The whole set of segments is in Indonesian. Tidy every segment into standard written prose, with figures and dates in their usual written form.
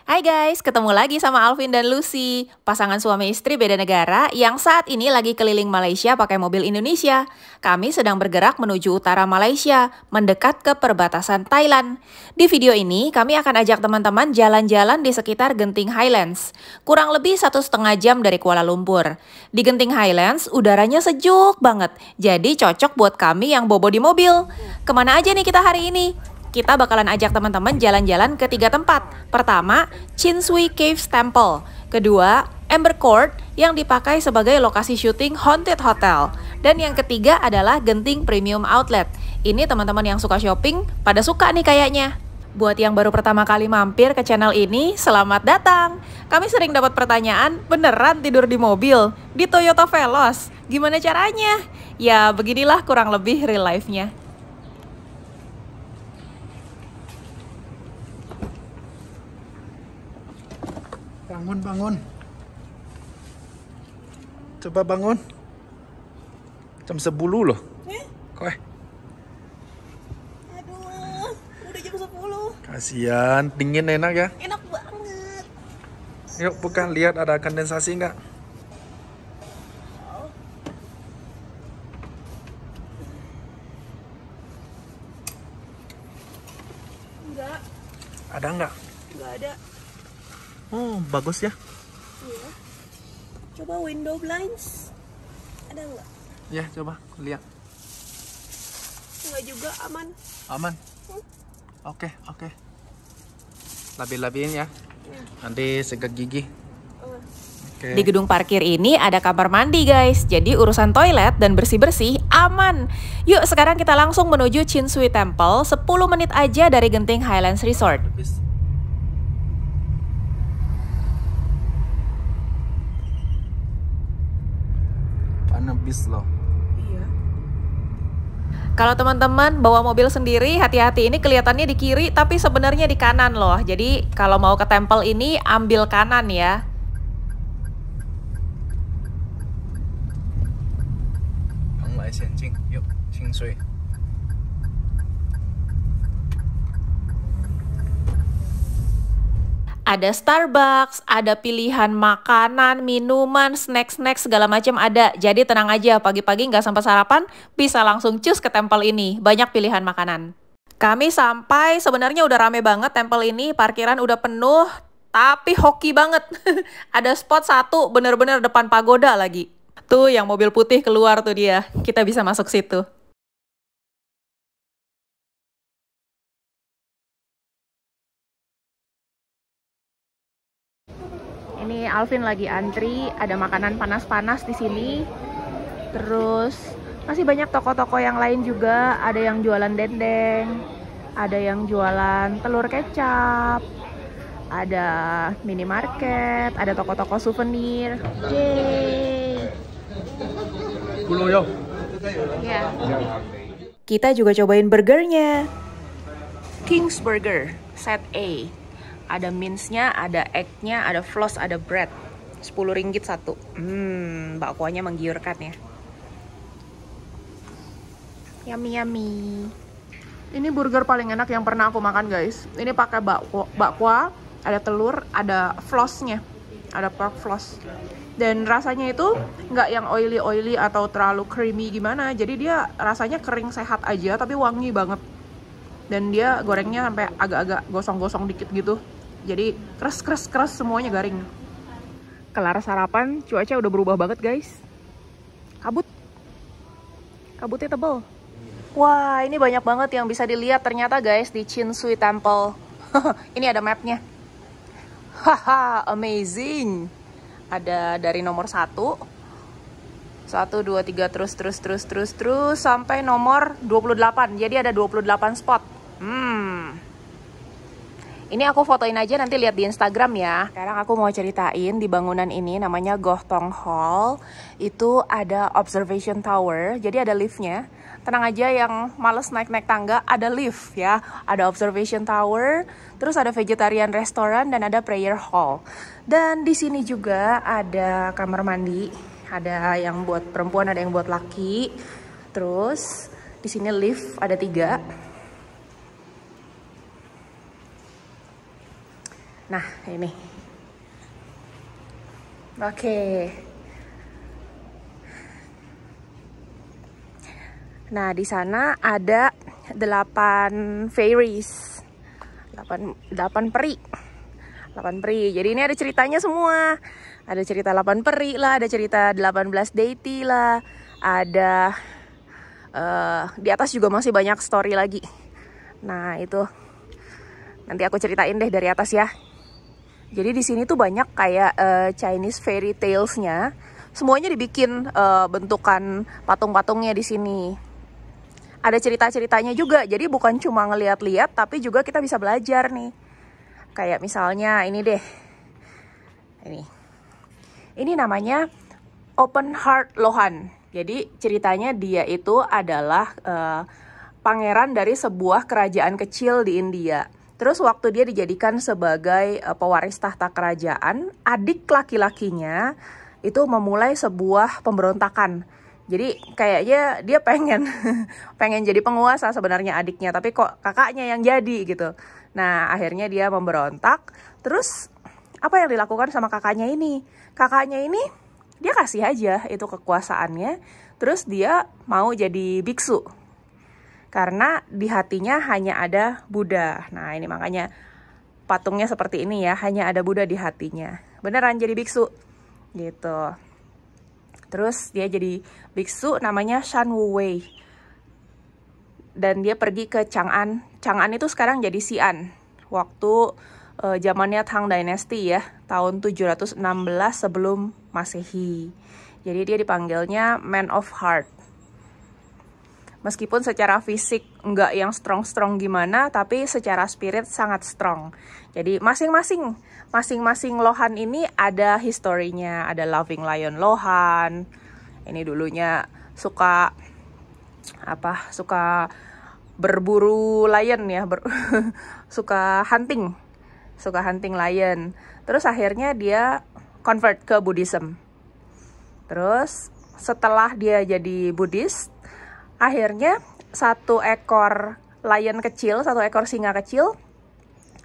Hai guys, ketemu lagi sama Alvin dan Lucy, pasangan suami istri beda negara yang saat ini lagi keliling Malaysia pakai mobil Indonesia. Kami sedang bergerak menuju utara Malaysia, mendekat ke perbatasan Thailand. Di video ini, kami akan ajak teman-teman jalan-jalan di sekitar Genting Highlands, kurang lebih 1,5 jam dari Kuala Lumpur. Di Genting Highlands, udaranya sejuk banget, jadi cocok buat kami yang bobo di mobil. Kemana aja nih kita hari ini? Kita bakalan ajak teman-teman jalan-jalan ke 3 tempat. Pertama, Chin Swee Caves Temple. Kedua, Amber Court yang dipakai sebagai lokasi syuting Haunted Hotel. Dan yang ketiga adalah Genting Premium Outlet. Ini teman-teman yang suka shopping pada suka nih kayaknya. Buat yang baru pertama kali mampir ke channel ini, selamat datang. Kami sering dapat pertanyaan, beneran tidur di mobil? Di Toyota Veloz? Gimana caranya? Ya, beginilah kurang lebih real life-nya. Bangun. Coba bangun. Jam 10 loh. Kok Aduh, udah jam 10. kasihan, dingin enak ya. Enak banget. Yuk bukan, lihat ada kondensasi nggak? Enggak. Ada nggak? Enggak ada. Oh, bagus ya. Iya. Coba window blinds. Ada enggak? Ya, coba lihat. Enggak juga, aman. Aman. Oke. Labi-labiin ya. Nanti segak gigi. Oke. Di gedung parkir ini ada kamar mandi guys, jadi urusan toilet dan bersih-bersih aman. Yuk sekarang kita langsung menuju Chin Swee Temple, 10 menit aja dari Genting Highlands Resort. Bis loh. Iya. Kalau teman-teman bawa mobil sendiri, hati-hati, ini kelihatannya di kiri tapi sebenarnya di kanan loh. Jadi kalau mau ke temple ini ambil kanan ya. Yuk, Chin Swee. Ada Starbucks, ada pilihan makanan, minuman, snack-snack segala macam ada. Jadi tenang aja, pagi-pagi nggak sampai sarapan, bisa langsung cus ke temple ini. Banyak pilihan makanan. Kami sampai, sebenarnya udah rame banget temple ini, parkiran udah penuh, tapi hoki banget. Ada spot satu, bener-bener depan pagoda lagi. Tuh yang mobil putih keluar tuh dia, kita bisa masuk situ. Ini Alvin lagi antri, ada makanan panas-panas di sini. Terus masih banyak toko-toko yang lain juga, ada yang jualan dendeng, ada yang jualan telur kecap, ada minimarket, ada toko-toko souvenir. Yeay. Ya. Kita juga cobain burgernya. King's Burger, set A. Ada mince-nya, ada egg-nya, ada floss, ada bread. 10 ringgit satu. Bakwan-nya menggiurkan ya. Yummy. Ini burger paling enak yang pernah aku makan guys. Ini pakai bakwa, ada telur, ada floss-nya. Ada pork floss. Dan rasanya itu nggak yang oily atau terlalu creamy gimana. Jadi dia rasanya kering sehat aja tapi wangi banget. Dan dia gorengnya sampai agak-agak gosong-gosong dikit gitu. Jadi keras semuanya garing. Kelar sarapan, cuaca udah berubah banget guys. Kabutnya tebel. Wah, ini banyak banget yang bisa dilihat ternyata guys di Chin Swee Temple. Ini ada mapnya. Haha, amazing. Ada dari nomor 1, 2, 3 terus sampai nomor 28. Jadi ada 28 spot. Ini aku fotoin aja, nanti lihat di Instagram ya. Sekarang aku mau ceritain di bangunan ini namanya Goh Tong Hall. Itu ada observation tower, jadi ada liftnya. Tenang aja yang males naik-naik tangga, ada lift ya. Ada observation tower, terus ada vegetarian restoran dan ada prayer hall. Dan di sini juga ada kamar mandi. Ada yang buat perempuan, ada yang buat laki. Terus di sini lift ada 3. Nah, ini. Oke. Nah, di sana ada 8 fairies. 8 peri. 8 peri. Jadi ini ada ceritanya semua. Ada cerita 8 peri lah, ada cerita 18 deity lah. Ada di atas juga masih banyak story lagi. Nah, itu nanti aku ceritain deh dari atas ya. Jadi di sini tuh banyak kayak Chinese fairy tales-nya. Semuanya dibikin bentukan patung-patungnya di sini. Ada cerita-ceritanya juga. Jadi bukan cuma ngeliat-liat, tapi juga kita bisa belajar nih. Kayak misalnya ini deh. Ini namanya Open Heart Lohan. Jadi ceritanya dia itu adalah pangeran dari sebuah kerajaan kecil di India. Terus waktu dia dijadikan sebagai pewaris tahta kerajaan, adik laki-lakinya itu memulai sebuah pemberontakan. Jadi kayaknya dia pengen jadi penguasa sebenarnya adiknya, tapi kok kakaknya yang jadi gitu. Nah, akhirnya dia memberontak. Terus apa yang dilakukan sama kakaknya ini? Kakaknya ini dia kasih aja itu kekuasaannya. Terus dia mau jadi biksu. Karena di hatinya hanya ada Buddha. Nah, ini makanya patungnya seperti ini ya, hanya ada Buddha di hatinya. Beneran jadi biksu gitu. Terus dia jadi biksu namanya Shan Wu-wei. Dan dia pergi ke Chang'an. Chang'an itu sekarang jadi Xi'an. Waktu zamannya Tang Dynasty ya, tahun 716 sebelum Masehi. Jadi dia dipanggilnya Man of Heart. Meskipun secara fisik nggak yang strong-strong gimana, tapi secara spirit sangat strong. Jadi masing-masing Lohan ini ada historinya. Ada Loving Lion Lohan. Ini dulunya suka berburu lion ya, suka hunting lion. Terus akhirnya dia convert ke Buddhism. Terus setelah dia jadi Buddhis, akhirnya satu ekor singa kecil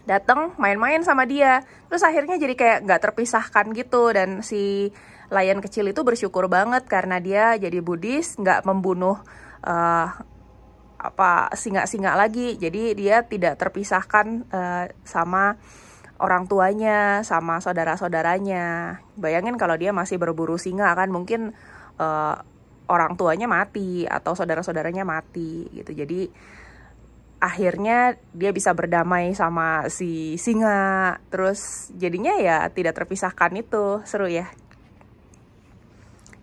datang main-main sama dia. Terus akhirnya jadi kayak nggak terpisahkan gitu. Dan si lion kecil itu bersyukur banget karena dia jadi Buddhis, nggak membunuh singa-singa lagi. Jadi dia tidak terpisahkan sama orang tuanya, sama saudara-saudaranya. Bayangin kalau dia masih berburu singa kan mungkin orang tuanya mati atau saudara-saudaranya mati gitu. Jadi akhirnya dia bisa berdamai sama si singa. Terus jadinya ya tidak terpisahkan itu. Seru ya.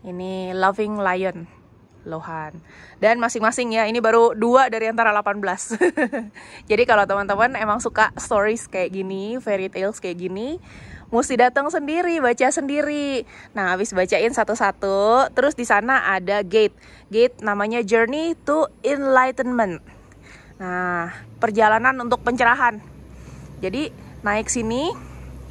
Ini Loving Lion Lohan. Dan masing-masing ya, ini baru 2 dari antara 18. Jadi kalau teman-teman emang suka stories kayak gini, fairy tales kayak gini, mesti datang sendiri, baca sendiri. Nah, habis bacain satu-satu, terus di sana ada gate namanya Journey to Enlightenment. Nah, perjalanan untuk pencerahan. Jadi naik sini,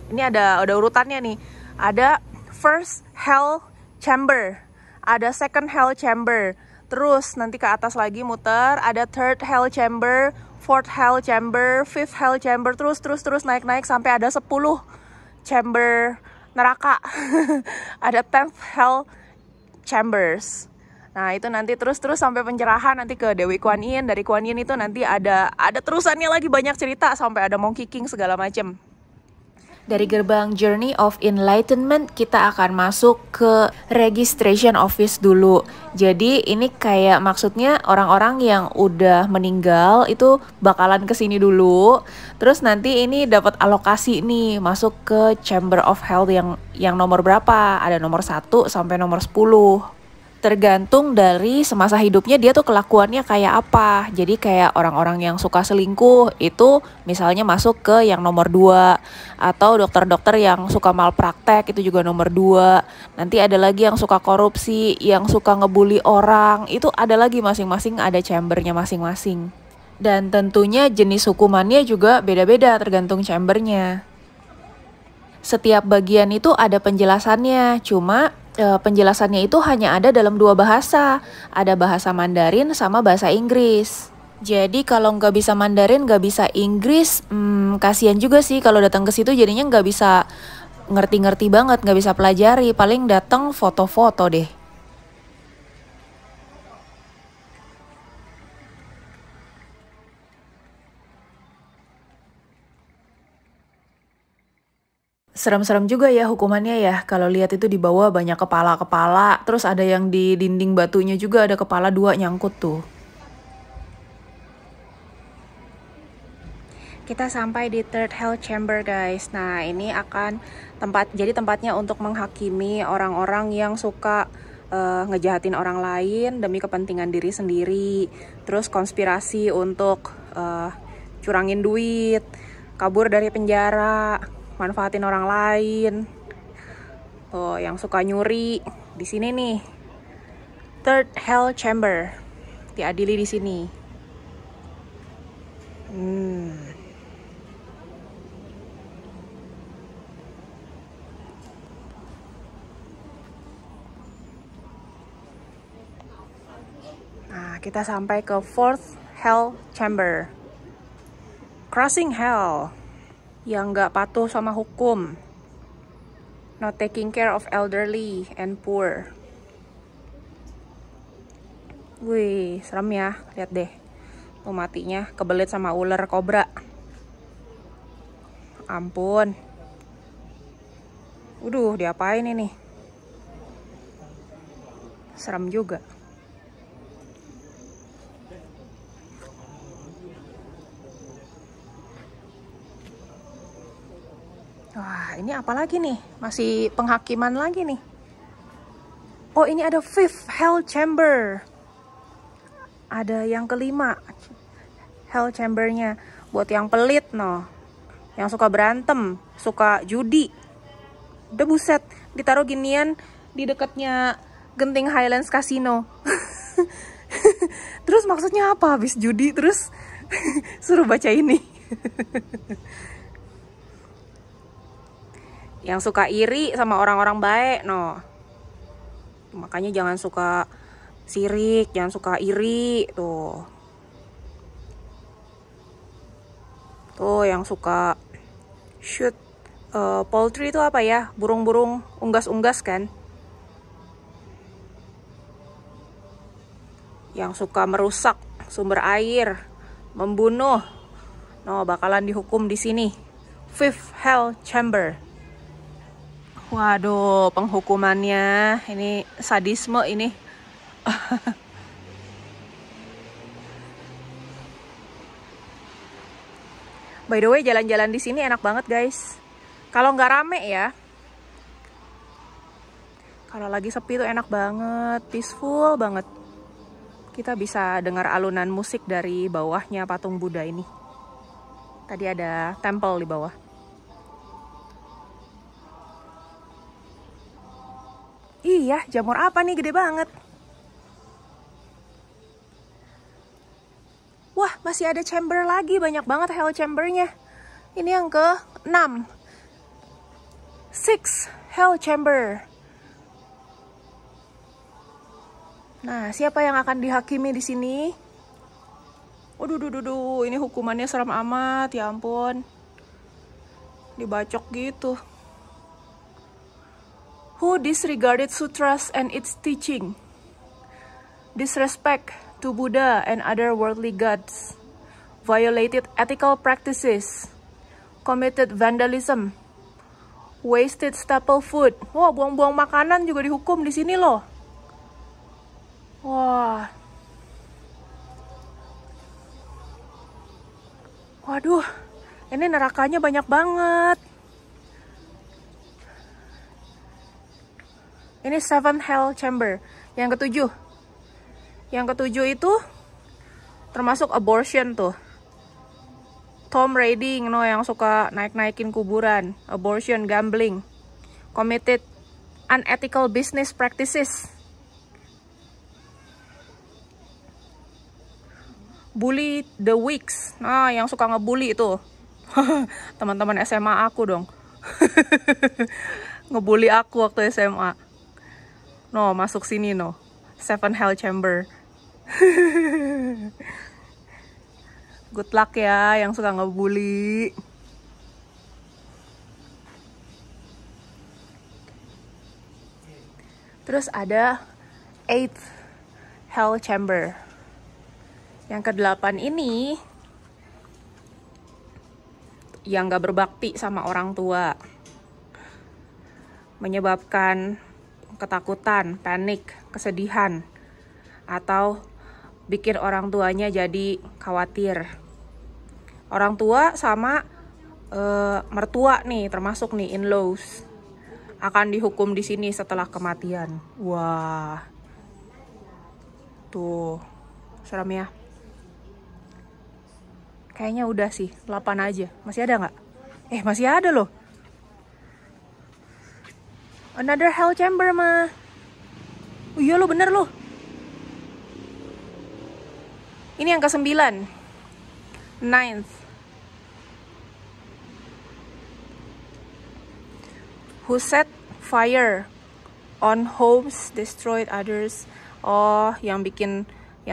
ini ada urutannya nih. Ada first hell chamber, ada second hell chamber, terus nanti ke atas lagi muter, ada third hell chamber, fourth hell chamber, fifth hell chamber, terus naik sampai ada 10 chamber neraka. Ada 10th hell chambers. Nah, itu nanti terus sampai pencerahan, nanti ke Dewi Kuan Yin. Dari Kuan Yin itu nanti ada terusannya lagi, banyak cerita sampai ada Monkey King segala macem. Dari gerbang Journey of Enlightenment kita akan masuk ke registration office dulu. Jadi ini kayak maksudnya orang-orang yang udah meninggal itu bakalan kesini dulu. Terus nanti ini dapat alokasi nih masuk ke Chamber of Hell yang nomor berapa? Ada nomor 1 sampai nomor 10. Tergantung dari semasa hidupnya dia tuh kelakuannya kayak apa. Jadi kayak orang-orang yang suka selingkuh itu misalnya masuk ke yang nomor 2. Atau dokter-dokter yang suka malpraktek itu juga nomor 2. Nanti ada lagi yang suka korupsi, yang suka ngebully orang, itu ada lagi masing-masing ada chambernya masing-masing. Dan tentunya jenis hukumannya juga beda-beda tergantung chambernya. Setiap bagian itu ada penjelasannya, cuma penjelasannya itu hanya ada dalam 2 bahasa. Ada bahasa Mandarin sama bahasa Inggris. Jadi kalau nggak bisa Mandarin, nggak bisa Inggris, kasihan juga sih kalau datang ke situ jadinya nggak bisa ngerti-ngerti banget, nggak bisa pelajari, paling datang foto-foto deh. Serem-serem juga ya hukumannya ya, kalau lihat itu di bawah banyak kepala-kepala, terus ada yang di dinding batunya juga ada kepala dua nyangkut tuh. Kita sampai di Third Hell Chamber guys. Nah ini akan jadi tempatnya untuk menghakimi orang-orang yang suka ngejahatin orang lain demi kepentingan diri sendiri. Terus konspirasi untuk curangin duit, kabur dari penjara, manfaatin orang lain. Tuh yang suka nyuri di sini nih. Third Hell Chamber diadili di sini. Nah, kita sampai ke Fourth Hell Chamber. Crossing Hell. Yang nggak patuh sama hukum. Not taking care of elderly and poor. Wih, serem ya. Lihat deh. Tuh matinya kebelit sama ular kobra. Ampun. Diapain ini? Serem juga. Wah, ini apa lagi nih? Masih penghakiman lagi nih. Oh, ini ada Fifth Hell Chamber. Ada yang kelima. Hell Chamber-nya. Buat yang pelit, no. Yang suka berantem, suka judi. Udah buset, ditaruh ginian di dekatnya Genting Highlands Casino. Terus maksudnya apa? Habis judi, terus suruh baca ini. Yang suka iri sama orang-orang baik, no. Makanya jangan suka sirik, jangan suka iri, tuh. Tuh yang suka shoot poultry itu apa ya? Burung-burung unggas-unggas kan? Yang suka merusak sumber air, membunuh, no bakalan dihukum di sini. Fifth Hell Chamber. Waduh, penghukumannya ini sadisme ini. By the way, jalan-jalan di sini enak banget guys. Kalau nggak rame ya. Kalau lagi sepi tuh enak banget, peaceful banget. Kita bisa dengar alunan musik dari bawahnya patung Buddha ini. Tadi ada temple di bawah. Iya, jamur apa nih gede banget. Wah, masih ada chamber lagi, banyak banget hell chambernya. Ini yang ke-6. 6 hell chamber. Nah, siapa yang akan dihakimi di sini? Waduh, ini hukumannya serem amat, ya ampun. Dibacok gitu. Who disregarded sutras and its teaching, disrespect to Buddha and other worldly gods, violated ethical practices, committed vandalism, wasted staple food. Wah, buang-buang makanan juga dihukum di sini loh. Wah. Waduh, ini nerakanya banyak banget. Ini 7 Hell Chamber. Yang ke-7. Yang ke-7 itu termasuk abortion tuh. Tomb raiding, no, yang suka naik-naikin kuburan. Abortion, gambling. Committed unethical business practices. Bully the weaks. Nah, yang suka ngebully itu. Teman-teman SMA aku dong. Ngebully aku waktu SMA. No, masuk sini no. 7 Hell Chamber. Good luck ya yang suka ngebully. Terus ada 8th Hell Chamber. Yang ke-8 ini yang gak berbakti sama orang tua, menyebabkan ketakutan, panik, kesedihan, atau bikin orang tuanya jadi khawatir. Orang tua sama mertua nih, termasuk nih in-laws, akan dihukum di sini setelah kematian. Wah, tuh serem ya. Kayaknya udah sih, 8 aja. Masih ada nggak? Masih ada loh. Another Hell Chamber mah. Oh iya lo, bener lo. Ini yang ke-9. 9th. Who set fire on homes, destroyed others. Oh, yang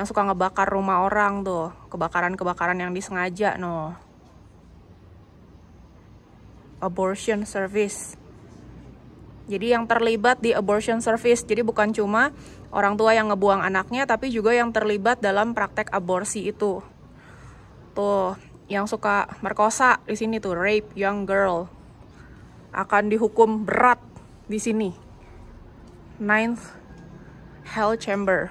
suka ngebakar rumah orang tuh. Kebakaran-kebakaran yang disengaja no. Abortion service. Jadi yang terlibat di abortion service. Jadi bukan cuma orang tua yang ngebuang anaknya, tapi juga yang terlibat dalam praktek aborsi itu. Tuh, yang suka merkosa di sini tuh, rape young girl, akan dihukum berat di sini. 9th Hell Chamber.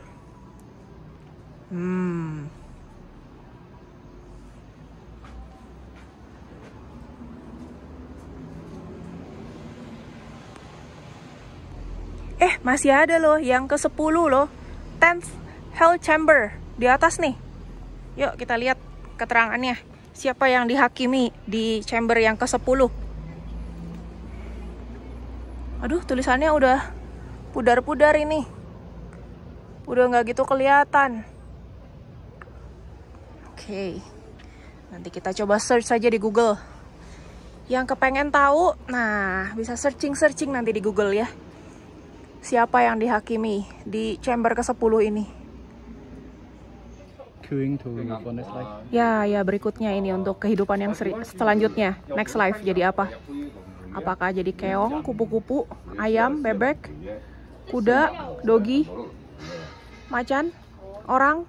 Masih ada loh yang ke-10 loh. 10th Hell Chamber di atas nih. Yuk kita lihat keterangannya. Siapa yang dihakimi di chamber yang ke-10? Aduh, tulisannya udah pudar-pudar ini. Udah nggak gitu kelihatan. Oke. Nanti kita coba search saja di Google. Yang kepengen tahu, nah bisa searching nanti di Google ya. Siapa yang dihakimi di chamber ke-10 ini? Queuing to for next life. Ya berikutnya ini untuk kehidupan yang selanjutnya. Next life jadi apa? Apakah jadi keong, kupu-kupu, ayam, bebek, kuda, dogi, macan, orang?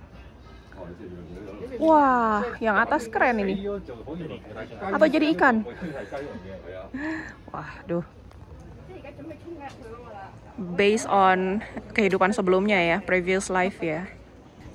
Wah, yang atas keren ini. Atau jadi ikan? Waduh. Based on kehidupan sebelumnya ya, previous life ya.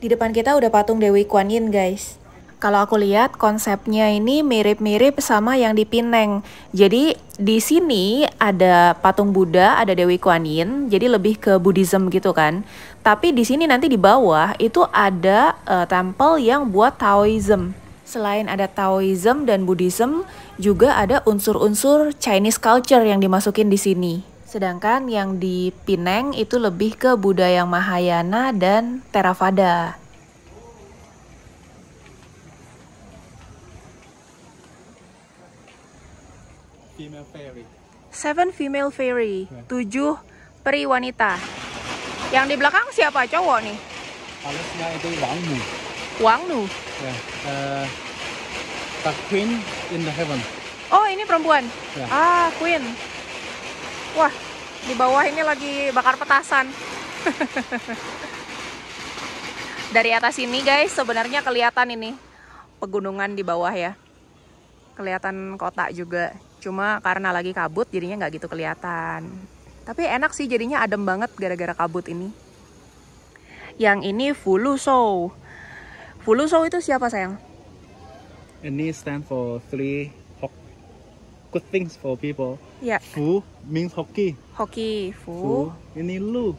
Di depan kita udah patung Dewi Kuan Yin guys. Kalau aku lihat konsepnya ini mirip-mirip sama yang di Penang. Jadi di sini ada patung Buddha, ada Dewi Kuan Yin, jadi lebih ke Buddhism gitu kan. Tapi di sini nanti di bawah itu ada temple yang buat Taoism. Selain ada Taoism dan Buddhism, juga ada unsur-unsur Chinese culture yang dimasukin di sini. Sedangkan yang di Penang itu lebih ke budaya Mahayana dan Theravada. Female fairy. 7 female fairy, 7 peri wanita. Yang di belakang siapa? Cowok nih? Harusnya itu Wang Nu. Wang Nu. Ya, the queen in the heaven. Oh, ini perempuan. Ya. Queen. Wah, di bawah ini lagi bakar petasan. Dari atas ini guys, sebenarnya kelihatan ini pegunungan di bawah ya. Kelihatan kota juga. Cuma karena lagi kabut jadinya nggak gitu kelihatan. Tapi enak sih jadinya adem banget gara-gara kabut ini. Yang ini Fulu Shou. Fulu Shou itu siapa sayang? Ini stand for 3 good things for people. Ya. Fu means hockey. Hoki, Fu. Ini Lu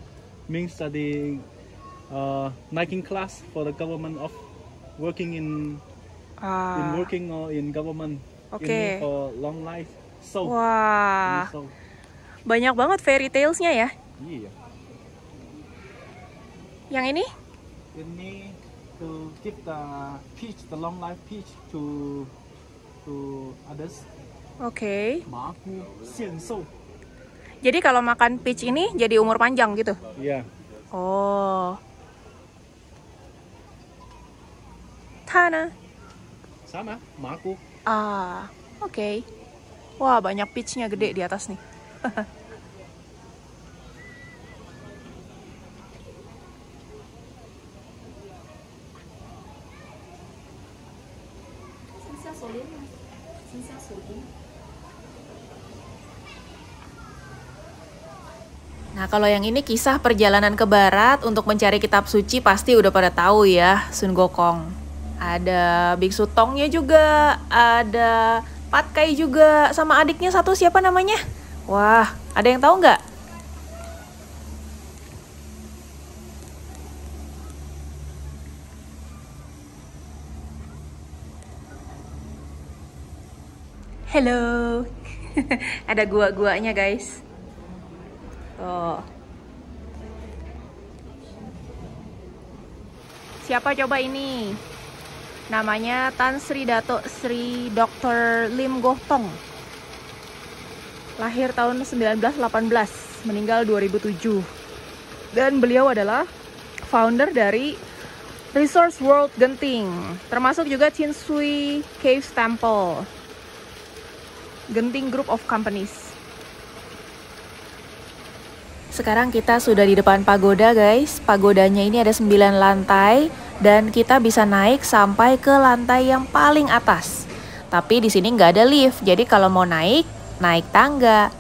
means studying making class for the government of working in working or in government. Oke. Ini for long life. So. Wah. So. Banyak banget fairy tales-nya ya. Iya. Yang ini? Ini to give the long life peach to others. Oke. Maku Xianshou. Jadi kalau makan peach ini jadi umur panjang gitu? Iya. Oh. Tana. Sama, maku. Ah, oke. Wah, banyak peachnya gede di atas nih. Nah, kalau yang ini kisah perjalanan ke barat untuk mencari kitab suci pasti udah pada tahu ya, Sun Gokong. Ada Biksu Tongnya juga, ada Patkai juga, sama adiknya satu siapa namanya? Wah, ada yang tahu nggak? Halo, ada gua-guanya guys. Tuh. Siapa coba ini? Namanya Tan Sri Dato Sri Dr. Lim Goh Tong. Lahir tahun 1918, meninggal 2007. Dan beliau adalah founder dari Resource World Genting, termasuk juga Chin Sui Cave Temple, Genting Group of Companies. Sekarang kita sudah di depan pagoda guys. Pagodanya ini ada 9 lantai dan kita bisa naik sampai ke lantai yang paling atas. Tapi di sini nggak ada lift, jadi kalau mau naik tangga.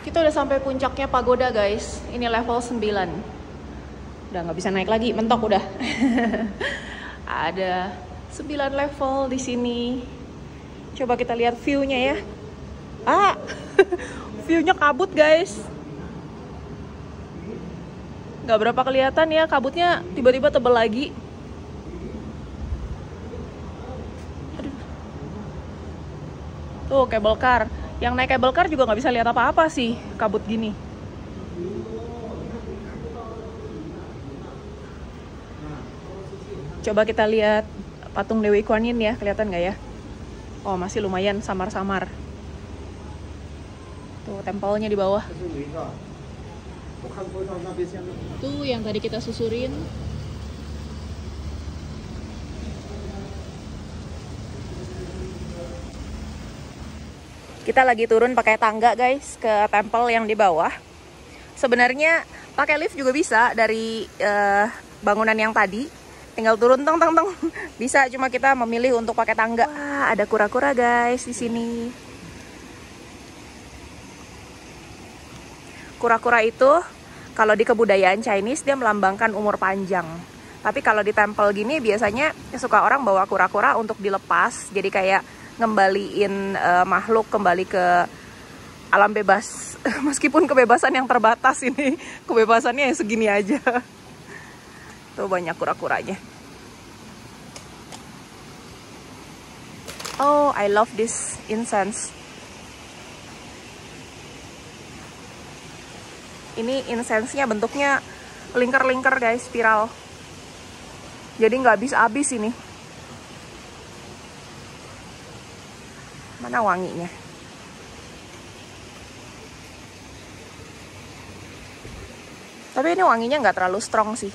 Kita udah sampai puncaknya pagoda guys. Ini level 9. Udah nggak bisa naik lagi, mentok udah. Ada 9 level di sini. Coba kita lihat view-nya ya. View-nya kabut guys. Nggak berapa kelihatan ya, kabutnya tiba-tiba tebel lagi. Aduh. Tuh cable car. Yang naik cable car juga nggak bisa lihat apa-apa sih, kabut gini. Coba kita lihat patung Dewi Kuan Yin ya, kelihatan nggak ya? Oh, masih lumayan samar-samar. Tuh tempelnya di bawah. Tuh yang tadi kita susurin. Kita lagi turun pakai tangga guys ke tempel yang di bawah. Sebenarnya pakai lift juga bisa dari bangunan yang tadi. Tinggal turun teng. Bisa, cuma kita memilih untuk pakai tangga. Wah, ada kura-kura guys di sini. Kura-kura itu kalau di kebudayaan Chinese dia melambangkan umur panjang. Tapi kalau di tempel gini biasanya suka orang bawa kura-kura untuk dilepas. Jadi kayak ngembaliin makhluk kembali ke alam bebas. Meskipun kebebasan yang terbatas ini, kebebasannya yang segini aja. Tuh banyak kura-kuranya. Oh, I love this incense. Ini incense-nya bentuknya lingkar-lingkar guys, spiral. Jadi nggak habis-habis ini. Mana wanginya? Tapi ini wanginya nggak terlalu strong sih.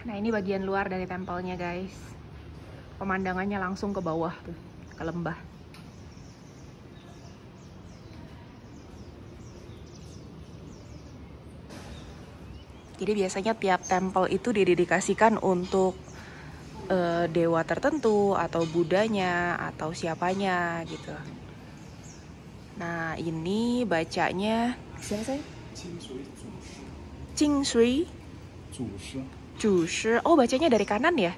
Nah, ini bagian luar dari tempelnya guys. Pemandangannya langsung ke bawah tuh, ke lembah. Jadi biasanya tiap tempel itu didedikasikan untuk dewa tertentu atau budanya atau siapanya gitu. Nah, ini bacanya siapa saya? Jing Shui. Jushi. Oh, bacanya dari kanan ya?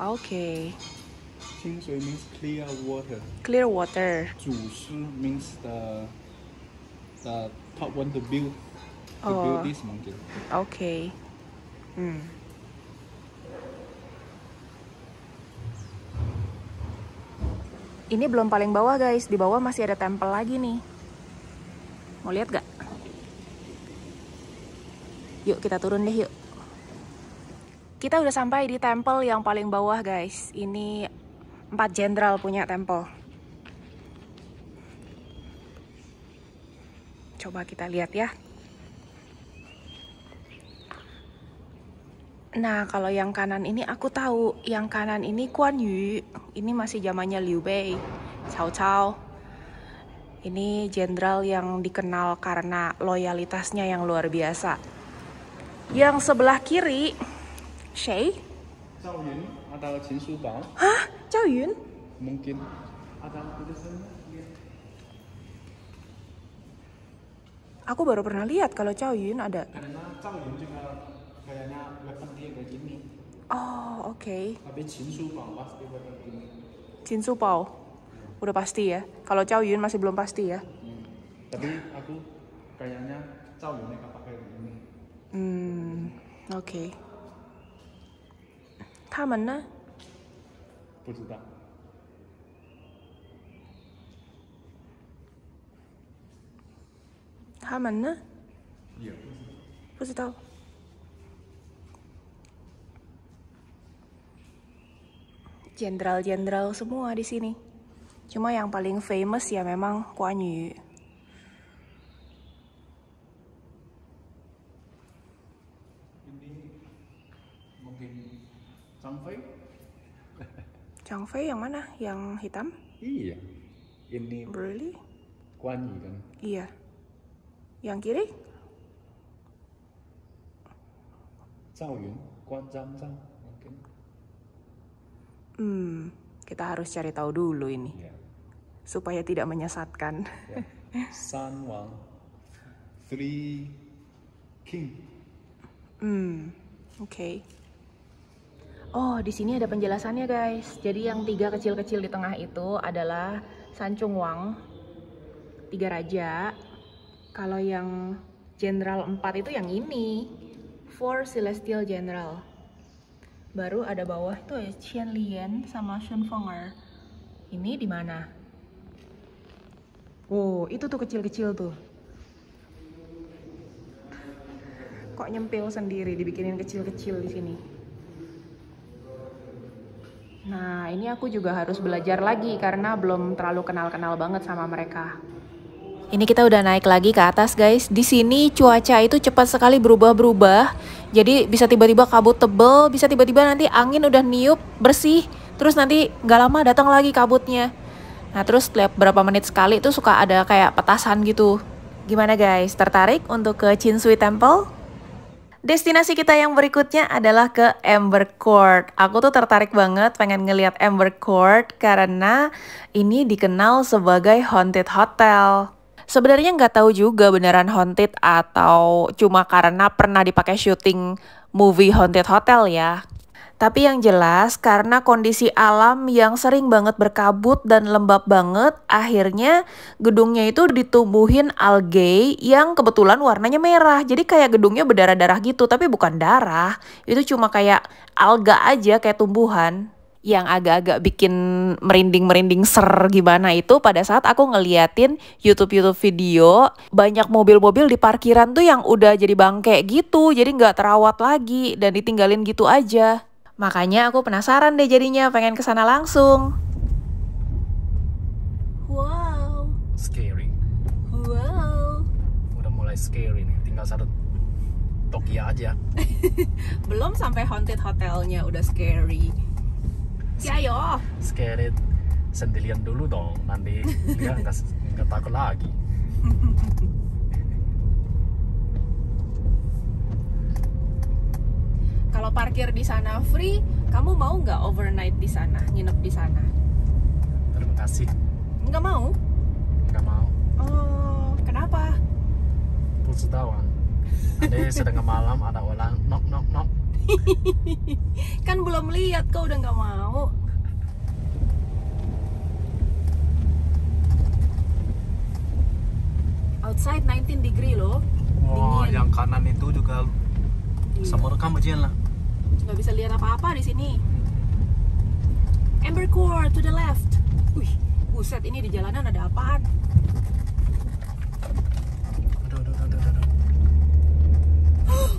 Oke. 清水 means clear water. Clear water. 主师 means the top one to build this mountain. Okay. Ini belum paling bawah guys, di bawah masih ada tempel lagi nih. Mau lihat gak? Yuk kita turun deh yuk. Kita udah sampai di tempel yang paling bawah guys. Ini 4 jenderal punya tempel. Coba kita lihat ya. Nah, kalau yang kanan ini aku tahu. Yang kanan ini Guan Yu. Ini masih zamannya Liu Bei, Cao Cao. Ini jenderal yang dikenal karena loyalitasnya yang luar biasa. Yang sebelah kiri, Shay? Zhao Yun atau Qin Su Bao? Hah? Zhao Yun? Mungkin ada tulisannya. Aku baru pernah lihat kalau Zhao Yun ada. Karena Zhao Yun juga kayaknya weapon dia kayak gini. Oh, oke. Tapi Qin Su Bao pasti weapon gini. Qin Su Bao. Udah pasti ya. Kalau Zhao Yun masih belum pasti ya. Tapi aku kayaknya Zhao Yun yang pakai ini. Oke. 他们呢？不知道。他们呢？也不知道。Jenderal-jenderal semua di sini. Cuma yang paling famous ya memang Guan Yu. Ini mungkin Zhang Fei. Zhang Fei yang mana? Yang hitam? Iya. Ini Really? Guan Yu kan. Iya. Yang kiri? Zhao Yun, Guan Zhang Zhang mungkin. Kita harus cari tahu dulu ini. Ya. Supaya tidak menyesatkan. Ya. San Wang, Three King. Oke. Oh, di sini ada penjelasannya guys. Jadi yang 3 kecil-kecil di tengah itu adalah San Chung Wang, 3 raja. Kalau yang Jenderal 4 itu yang ini, 4 Celestial General. Baru ada bawah itu ya Qian Lian sama Shun Fenger. Ini di mana? Oh, itu tuh kecil-kecil tuh. Kok nyempil sendiri dibikinin kecil-kecil di sini. Nah, ini aku juga harus belajar lagi karena belum terlalu kenal-kenal banget sama mereka. Ini kita udah naik lagi ke atas guys. Di sini cuaca itu cepat sekali berubah-berubah. Jadi bisa tiba-tiba kabut tebel, bisa tiba-tiba nanti angin udah niup bersih, terus nanti nggak lama datang lagi kabutnya. Nah terus setiap berapa menit sekali itu suka ada kayak petasan gitu. Gimana guys, tertarik untuk ke Chinsui Temple? Destinasi kita yang berikutnya adalah ke Amber Court. Aku tuh tertarik banget pengen ngeliat Amber Court karena ini dikenal sebagai haunted hotel. Sebenarnya nggak tahu juga beneran haunted atau cuma karena pernah dipakai syuting movie Haunted Hotel ya. Tapi yang jelas karena kondisi alam yang sering banget berkabut dan lembab banget, akhirnya gedungnya itu ditumbuhin algae yang kebetulan warnanya merah. Jadi kayak gedungnya berdarah-darah gitu, tapi bukan darah. Itu cuma kayak alga aja, kayak tumbuhan. Yang agak-agak bikin merinding-merinding ser gimana itu pada saat aku ngeliatin YouTube video banyak mobil-mobil di parkiran tuh yang udah jadi bangke gitu, jadi nggak terawat lagi dan ditinggalin gitu aja. Makanya aku penasaran deh jadinya pengen kesana langsung. Wow. Scary. Wow. Udah mulai scary nih, tinggal satu Tokyo aja. Belum sampai haunted hotelnya udah scary. Jayo. Scary sendirian dulu dong, nanti dia nggak takut lagi. Kalau parkir di sana free, kamu mau nggak overnight di sana, nginep di sana? Terima kasih. Nggak mau? Nggak mau. Oh, kenapa? 不知道啊. Nanti setengah malam ada orang knock knock knock. Kan belum lihat, kau udah nggak mau. Outside 19 degree loh. Wah, Dingin. yang kanan itu juga sama rekam aja lah. Nggak bisa lihat apa-apa di sini. Amber Court to the left. Wih, buset, ini di jalanan ada apaan? Aduh.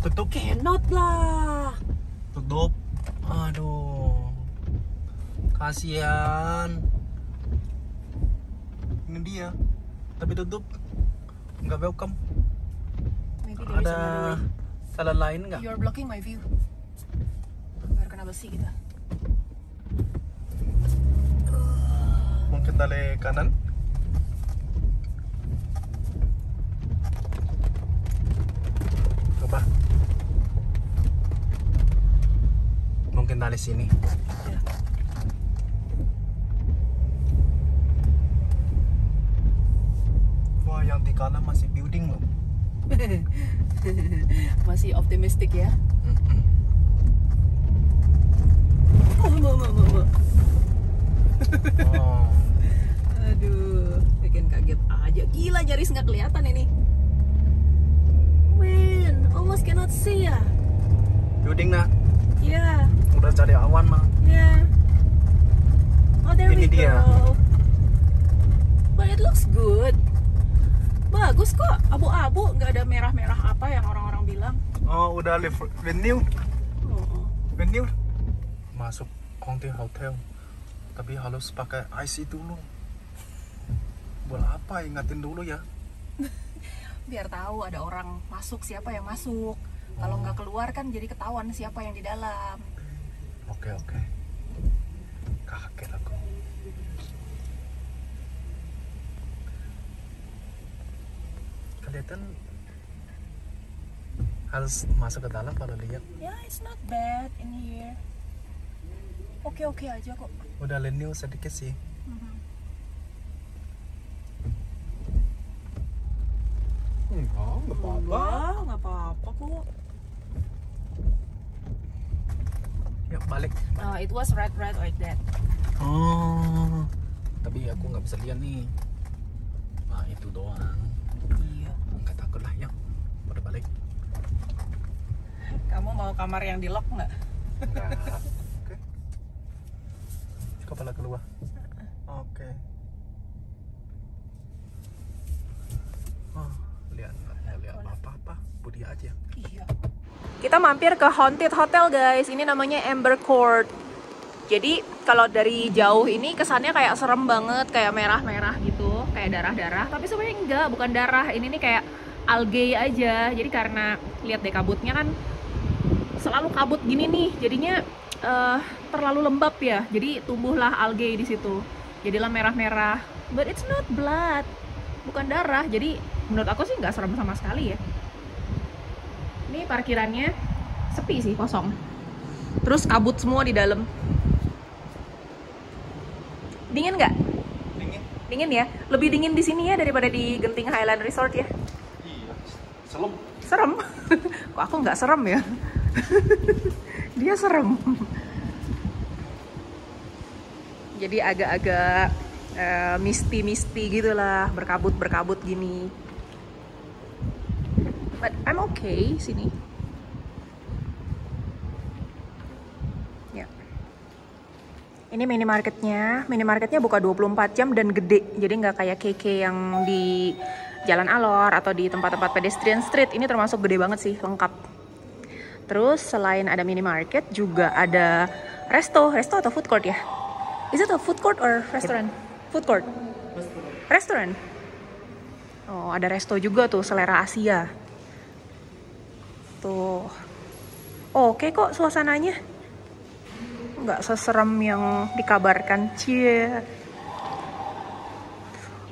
Tutup. Cannot lah. Tutup. Aduh. Kasihan. Ini dia. Tapi tutup. Nggak welcome. Maybe there is Ada another way. salah lain nggak? You are blocking my view. Biar kena besi kita. Mungkin tali kanan. Coba. Mungkin tali sini. Ya. Wah, yang di kanan masih building loh. Masih optimistik ya. Oh. Aduh, bikin kaget aja. Gila, nyaris nggak kelihatan ini. Man, almost cannot see ya. Building nah. Yeah, Udah cari awan mah. yeah. Oh, there Ini we dia. go. But it looks good. Bagus kok, abu-abu, nggak ada merah-merah apa yang orang-orang bilang. Oh, udah venue. Oh. Venue. Masuk Conti Hotel. Tapi harus pakai IC dulu. Buat apa? Ingatin dulu ya. Biar tahu ada orang masuk, siapa yang masuk. Kalau nggak keluar kan jadi ketahuan siapa yang di dalam. Oke. Kaget aku. Kelihatan harus masuk ke dalam baru lihat. Ya, it's not bad in here. Oke aja kok. Udah lenil sedikit sih. Nggak Nggak apa-apa kok. Ya balik. It was red like that. Oh, tapi aku nggak bisa lihat nih. Nah itu doang. Iya. Nggak takut lah ya. Udah balik. Kamu mau kamar yang di lock nggak? Enggak. Oke. Kepala keluar. Oke. Oh, lihat apa-apa. Budi aja. Iya. Kita mampir ke Haunted Hotel guys. Ini namanya Amber Court. Jadi kalau dari jauh ini kesannya kayak serem banget, kayak merah-merah gitu, kayak darah-darah. Tapi sebenarnya enggak, bukan darah. Ini nih kayak algae aja. Jadi karena lihat deh kabutnya kan selalu kabut gini nih, jadinya terlalu lembab ya. Jadi tumbuhlah algae di situ. Jadilah merah-merah. But it's not blood, bukan darah. Jadi menurut aku sih nggak serem sama sekali ya. Ini parkirannya sepi sih, kosong. Terus kabut semua di dalam. Dingin nggak? Dingin. Dingin ya? Lebih dingin di sini ya daripada di Genting Highland Resort ya? Iya. Serem. Serem? Kok aku nggak serem ya? Dia serem. Jadi agak-agak misty gitulah, berkabut gini. But I'm okay sini. Ya. Ini minimarketnya. Minimarketnya buka 24 jam dan gede. Jadi nggak kayak KK yang di Jalan Alor atau di tempat-tempat pedestrian street. Ini termasuk gede banget sih, lengkap. Terus selain ada minimarket juga ada resto atau food court ya? Is it a food court or restaurant? Food court. Restaurant. Oh, ada resto juga tuh, selera Asia. Tuh. Oke kok suasananya. Nggak seserem yang dikabarkan. Cie.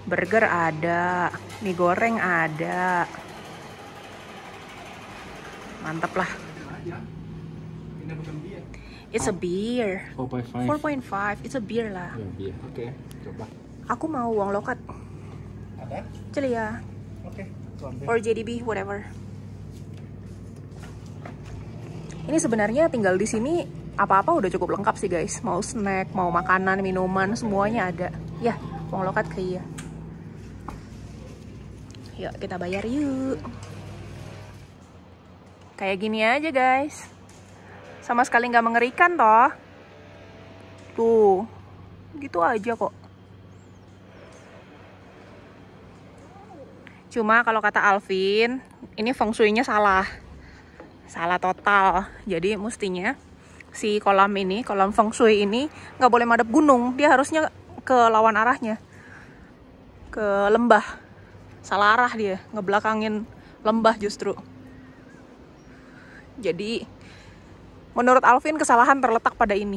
Burger ada, mie goreng ada. Mantap lah. Ini bukan beer. It's a beer. 4.5. 4.5. It's a beer lah. Ya, beer. Oke, coba. Aku mau uang lokat. Ada? Celia. Oke, tuh ambil. Or JDB, whatever. Ini sebenarnya tinggal di sini apa-apa udah cukup lengkap sih guys. Mau snack, mau makanan, minuman, semuanya ada. Ya, uang lokat kayak. Yuk kita bayar yuk. Kayak gini aja guys. Sama sekali nggak mengerikan toh. Tuh, gitu aja kok. Cuma kalau kata Alvin, ini feng shui-nya salah. Salah total. Jadi mestinya si kolam ini, kolam feng shui ini nggak boleh madep gunung. Dia harusnya ke lawan arahnya. Ke lembah. Salah arah dia, ngebelakangin lembah justru. Jadi menurut Alvin kesalahan terletak pada ini.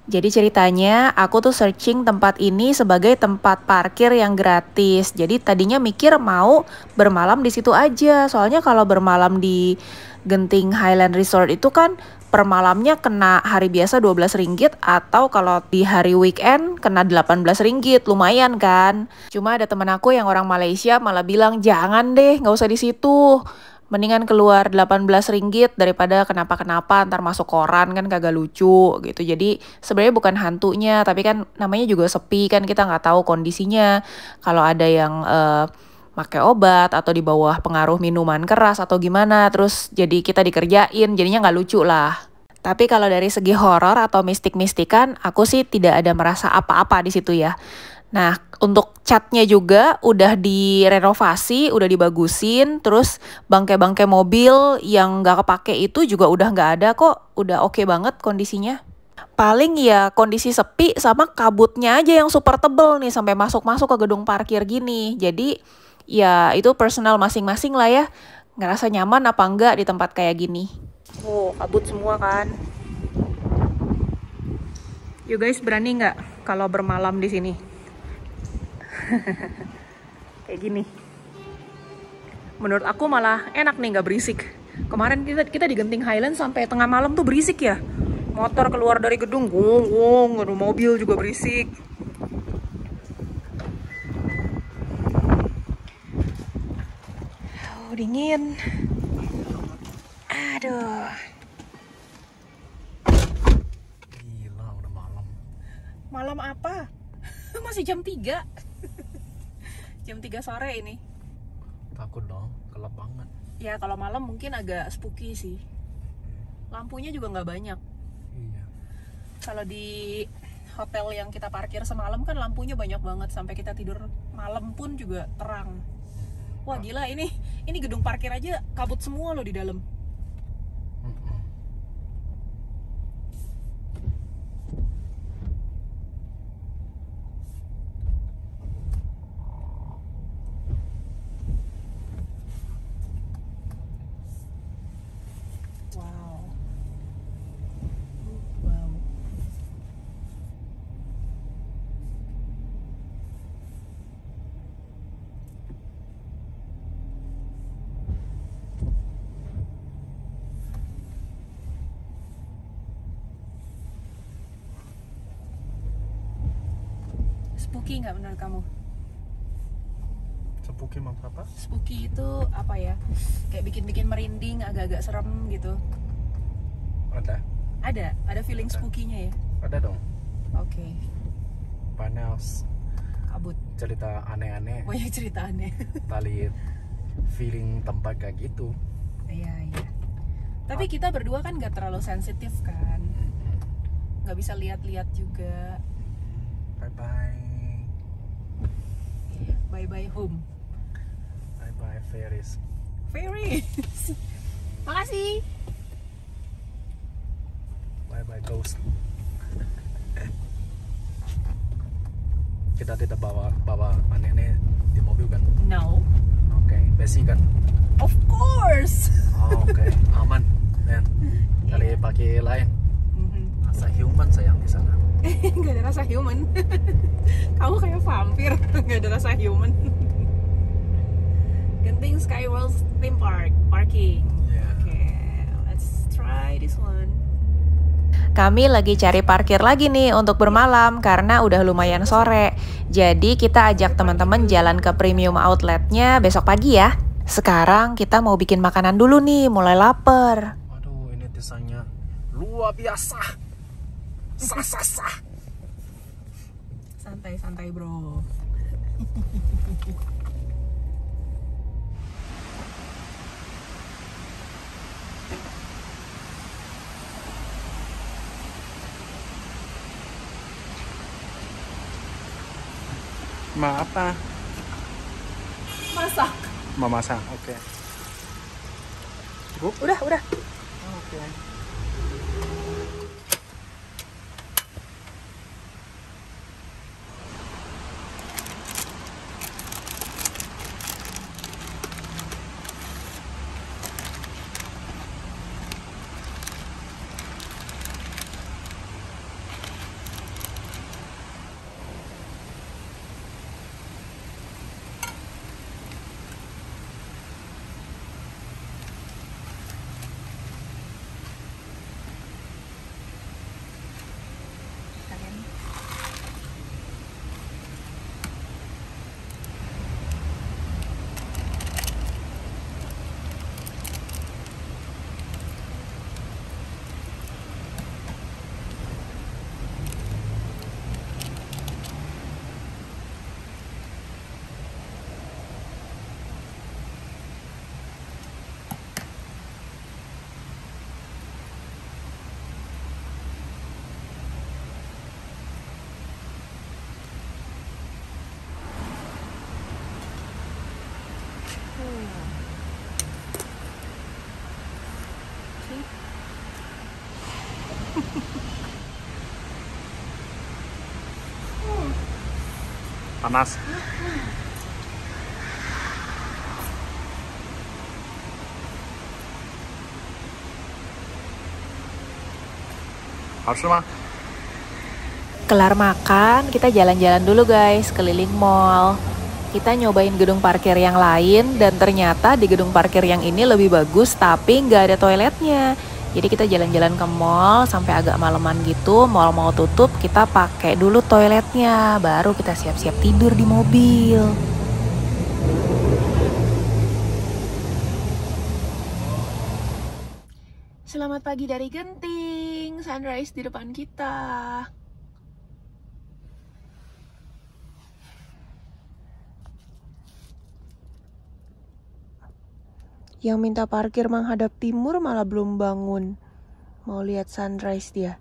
Jadi ceritanya aku tuh searching tempat ini sebagai tempat parkir yang gratis. Jadi tadinya mikir mau bermalam di situ aja. Soalnya kalau bermalam di Genting Highland Resort itu kan per malamnya kena hari biasa 12 ringgit atau kalau di hari weekend kena 18 ringgit. Lumayan kan? Cuma ada temen aku yang orang Malaysia malah bilang jangan deh, nggak usah di situ. Mendingan keluar 18 ringgit daripada kenapa-kenapa ntar masuk koran kan kagak lucu gitu. Jadi sebenarnya bukan hantunya, tapi kan namanya juga sepi kan, kita nggak tahu kondisinya. Kalau ada yang pakai obat atau di bawah pengaruh minuman keras atau gimana, terus jadi kita dikerjain, jadinya nggak lucu lah. Tapi kalau dari segi horor atau mistik-mistikan, aku sih tidak ada merasa apa-apa di situ ya. Nah, untuk catnya juga udah direnovasi, udah dibagusin, terus bangkai-bangkai mobil yang nggak kepake itu juga udah nggak ada kok, udah oke banget kondisinya. Paling ya kondisi sepi sama kabutnya aja yang super tebel nih sampai masuk-masuk ke gedung parkir gini. Jadi ya itu personal masing-masing lah ya, ngerasa nyaman apa enggak di tempat kayak gini. Oh, kabut semua kan. You guys berani nggak kalau bermalam di sini? Kayak gini. Menurut aku malah enak nih nggak berisik. Kemarin kita di Genting Highland sampai tengah malam tuh berisik ya. Motor keluar dari gedung, gong, mobil juga berisik. Oh, dingin. Aduh. Gila, udah malam. Malam apa? Masih jam 3. Jam 3 sore ini. Takut dong, gelap banget. Ya kalau malam mungkin agak spooky sih. Lampunya juga nggak banyak. Iya. Kalau di hotel yang kita parkir semalam kan lampunya banyak banget. Sampai kita tidur malam pun juga terang. Wah gila, ini gedung parkir aja kabut semua loh di dalam. Spooky nggak menurut kamu? Spooky maksud apa? Spooky itu apa ya? Kayak bikin merinding, agak-agak serem gitu. Ada feeling spooky-nya ya? Ada dong. Oke. Panas, kabut, cerita aneh-aneh. banyak cerita aneh. Tali feeling tempat kayak gitu. Iya. Tapi kita berdua kan nggak terlalu sensitif kan, nggak bisa lihat-lihat juga. Bye home. Bye fairies. Makasih. Bye ghost. Kita tidak bawa nenek di mobil kan? No. Oke, besi kan? Of course. Oke, aman. Dan kali pakai lain. Rasa human sayang di sana. Gak ada rasa human. Kamu kayak vampir. Gak ada rasa human. Genting Skyworld Theme Park parking. Okay, let's try this one. Kami lagi cari parkir lagi nih untuk bermalam karena udah lumayan sore. Jadi kita ajak teman-teman jalan ke premium outletnya besok pagi ya. Sekarang kita mau bikin makanan dulu nih, mulai lapar. Waduh, ini desainnya luar biasa. Santai bro. Ma apa? Masak. Memasak, oke. Cukup? Udah. Oke. Panas. Harus mah. Kelar makan, kita jalan-jalan dulu guys, keliling mall. Kita nyobain gedung parkir yang lain, dan ternyata di gedung parkir yang ini lebih bagus, tapi nggak ada toiletnya. Jadi kita jalan-jalan ke mall sampai agak maleman gitu, mall mau tutup, kita pakai dulu toiletnya, baru kita siap-siap tidur di mobil. Selamat pagi dari Genting, sunrise di depan kita. Yang minta parkir menghadap timur malah belum bangun. Mau lihat sunrise dia.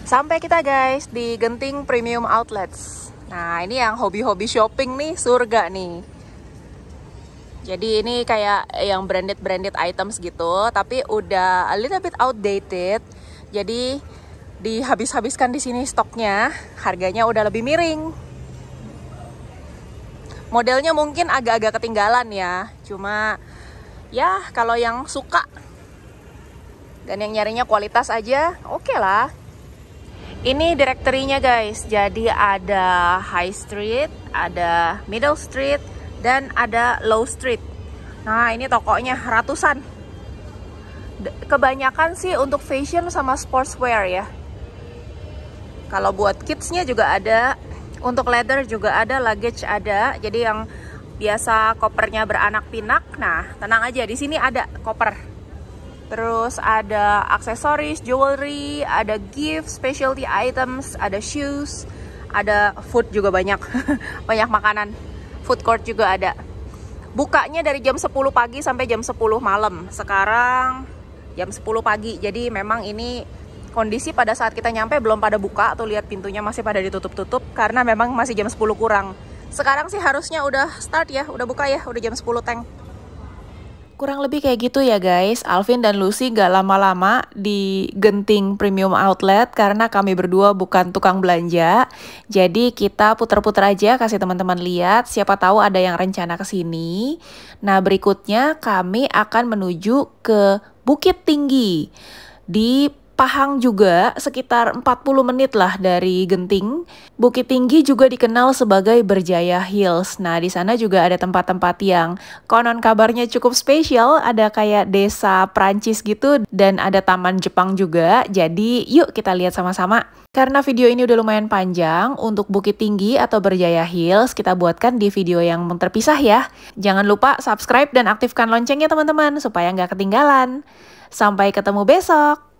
Sampai kita guys di Genting Premium Outlets. Nah ini yang hobi-hobi shopping nih, surga nih. Jadi ini kayak yang branded items gitu, tapi udah a little bit outdated. Jadi dihabis-habiskan di sini stoknya, harganya udah lebih miring. Modelnya mungkin agak-agak ketinggalan ya, cuma ya kalau yang suka dan yang nyarinya kualitas aja, oke lah. Ini directory-nya guys, jadi ada High Street, ada Middle Street, dan ada Low Street. Nah ini tokonya ratusan. Kebanyakan sih untuk fashion sama sportswear ya. Kalau buat kidsnya juga ada, untuk leather juga ada, luggage ada. Jadi yang biasa kopernya beranak pinak, nah tenang aja, di sini ada koper. Terus ada aksesoris, jewelry, ada gift, specialty items, ada shoes, ada food juga banyak, banyak makanan. Food court juga ada. Bukanya dari jam 10 pagi sampai jam 10 malam. Sekarang jam 10 pagi. Jadi memang ini kondisi pada saat kita nyampe belum pada buka. Tuh lihat pintunya masih pada ditutup-tutup karena memang masih jam 10 kurang. Sekarang sih harusnya udah start ya, udah buka ya, udah jam 10 teng. Kurang lebih kayak gitu ya guys. Alvin dan Lucy gak lama-lama di Genting Premium Outlet karena kami berdua bukan tukang belanja. Jadi kita puter-puter aja, kasih teman-teman lihat, siapa tahu ada yang rencana ke sini. Nah, berikutnya kami akan menuju ke Bukit Tinggi di Pahang juga, sekitar 40 menit lah dari Genting. Bukit Tinggi juga dikenal sebagai Berjaya Hills. Nah, di sana juga ada tempat-tempat yang konon kabarnya cukup spesial. Ada kayak desa Prancis gitu dan ada taman Jepang juga. Jadi, yuk kita lihat sama-sama. Karena video ini udah lumayan panjang, untuk Bukit Tinggi atau Berjaya Hills kita buatkan di video yang terpisah ya. Jangan lupa subscribe dan aktifkan loncengnya teman-teman supaya nggak ketinggalan. Sampai ketemu besok.